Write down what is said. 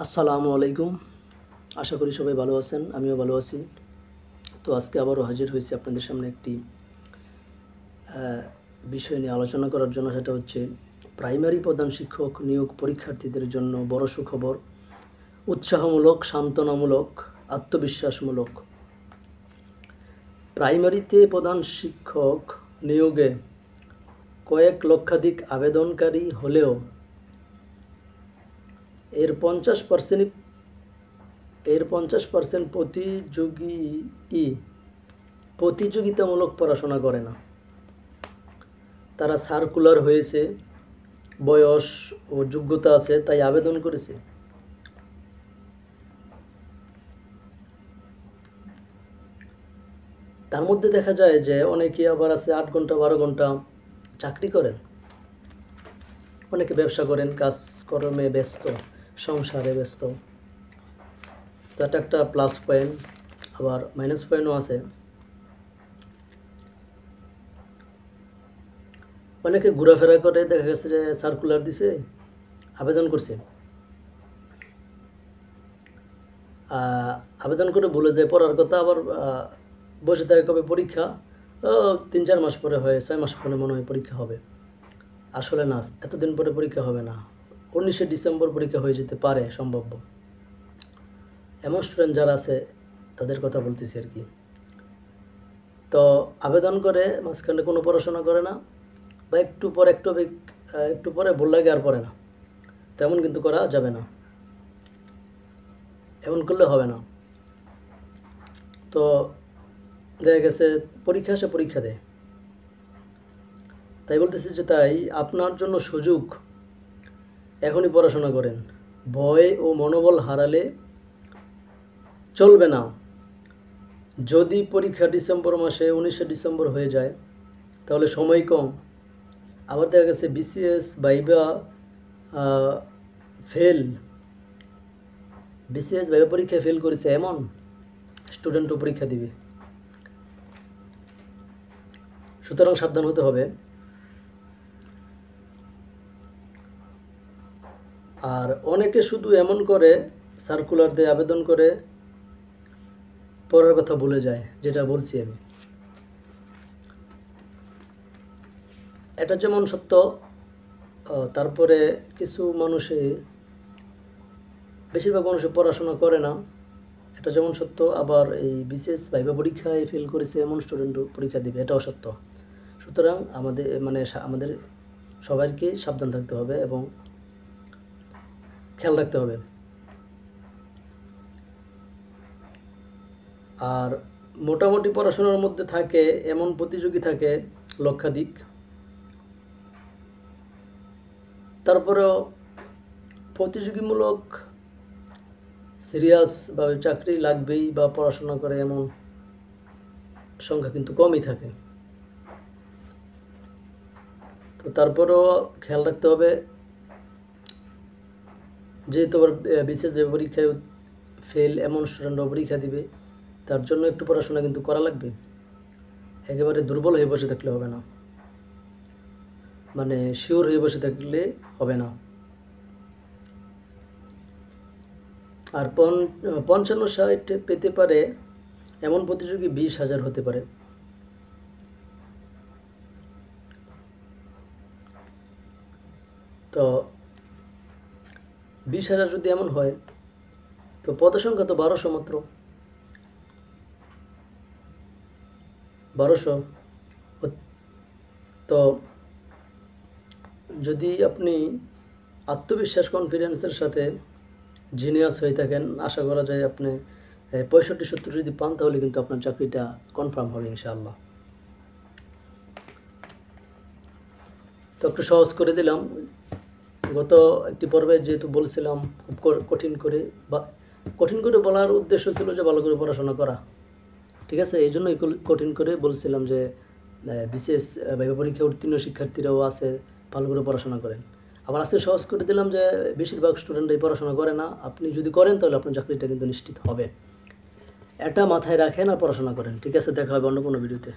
আসসালামু আলাইকুম। আশা করি সবাই ভালো আছেন, আমিও ভালো আছি। তো আজকে আবারও হাজির হয়েছি আপনাদের সামনে একটি বিষয় নিয়ে আলোচনা করার জন্য। সেটা হচ্ছে প্রাইমারি প্রধান শিক্ষক নিয়োগ পরীক্ষার্থীদের জন্য বড় সুখবর। উৎসাহমূলক, সান্ত্বনামূলক, আত্মবিশ্বাসমূলক। প্রাইমারিতে প্রধান শিক্ষক নিয়োগে কয়েক লক্ষাধিক আবেদনকারী হলেও এর 50% প্রতিযোগিতামূলক পড়াশোনা করে না। তারা সার্কুলার হয়েছে, বয়স ও যোগ্যতা আছে, তাই আবেদন করেছে। তার মধ্যে দেখা যায় যে অনেকে আবার আছে 8 ঘন্টা 12 ঘন্টা চাকরি করেন, অনেকে ব্যবসা করেন, কাজকর্মে ব্যস্ত, সংসারে ব্যস্ত। তো এটা একটা প্লাস পয়েন্ট, আবার মাইনাস পয়েন্টও আছে। অনেকে ঘোরাফেরা করে, দেখা গেছে যে সার্কুলার দিছে, আবেদন করছে, আবেদন করে বলে যায় পড়ার কথা, আবার বসে থাকে কবে পরীক্ষা, 3-4 মাস পরে হয়, 6 মাস পরে মনে হয় পরীক্ষা হবে। আসলে না, এতদিন পরে পরীক্ষা হবে না, 19শে ডিসেম্বর পরীক্ষা হয়ে যেতে পারে সম্ভাব্য। এমন স্টুডেন্ট যারা আছে তাদের কথা বলতেছি আর কি। তো আবেদন করে মাঝখানে কোনো পড়াশোনা করে না, বা একটু পরে ভুল লাগে আর পড়ে না। তো এমন কিন্তু করা যাবে না, এমন করলে হবে না। তো দেখা গেছে পরীক্ষা আসে, পরীক্ষা দেয়। তাই বলতেছি যে তাই আপনার জন্য সুযোগ, এখনই পড়াশোনা করেন। ভয় ও মনোবল হারালে চলবে না। যদি পরীক্ষা ডিসেম্বর মাসে 19শে ডিসেম্বর হয়ে যায় তাহলে সময় কম। আবার দেখা গেছে বিসিএস ভাইবা পরীক্ষায় ফেল করেছে এমন স্টুডেন্টও পরীক্ষা দিবে। সুতরাং সাবধান হতে হবে। আর অনেকে শুধু এমন করে, সার্কুলার দিয়ে আবেদন করে, পড়ার কথা ভুলে যায়, যেটা বলছি আমি। এটা যেমন সত্য, তারপরে কিছু বেশিরভাগ মানুষে পড়াশোনা করে না, এটা যেমন সত্য। আবার এই বিশেষ ভাইবা পরীক্ষায় ফেল করেছে এমন স্টুডেন্টও পরীক্ষা দিবে, এটাও সত্য। সুতরাং আমাদের সবাইকে সাবধান থাকতে হবে এবং খেয়াল রাখতে হবে। আর মোটামুটি পড়াশোনার মধ্যে থাকে এমন প্রতিযোগী থাকে লক্ষাধিক, তারপরেও প্রতিযোগীমূলক সিরিয়াসভাবে চাকরি লাগবেই বা পড়াশোনা করে এমন সংখ্যা কিন্তু কমই থাকে। তো তারপরেও খেয়াল রাখতে হবে, যেহেতু আবার বিশেষ পরীক্ষায় ফেল এমন স্টুডেন্টরাও পরীক্ষা দিবে, তার জন্য একটু পড়াশোনা কিন্তু করা লাগবে। একেবারে দুর্বল হয়ে বসে থাকলে হবে না, মানে শিওর হয়ে বসে থাকলে হবে না। আর 55-60 পেতে পারে এমন প্রতিযোগী 20,000 হতে পারে। তো 20,000 যদি এমন হয়, তো পদসংখ্যা তো 1200, মাত্র 1200। তো যদি আপনি আত্মবিশ্বাস, কনফিডেন্সের সাথে জিনিয়াস হয়ে থাকেন, আশা করা যায় আপনি 65-70 যদি পান তাহলে কিন্তু আপনার চাকরিটা কনফার্ম হবে ইনশাআল্লাহ। তো একটু সহজ করে দিলাম। গত একটি পর্বে যেহেতু বলছিলাম খুব কঠিন করে বলার উদ্দেশ্য ছিল যে ভালো করে পড়াশোনা করা, ঠিক আছে? এই জন্যই কঠিন করে বলছিলাম যে বিশেষ ভাইবা পরীক্ষা উত্তীর্ণ শিক্ষার্থীরাও আছে, ভালো করে পড়াশোনা করেন। আবার আজকে সহজ করে দিলাম যে বেশিরভাগ স্টুডেন্টরাই পড়াশোনা করে না। আপনি যদি করেন তাহলে আপনার চাকরিটা কিন্তু নিশ্চিত হবে। এটা মাথায় রাখেন আর পড়াশোনা করেন, ঠিক আছে? দেখা হবে অন্য কোনো ভিডিওতে।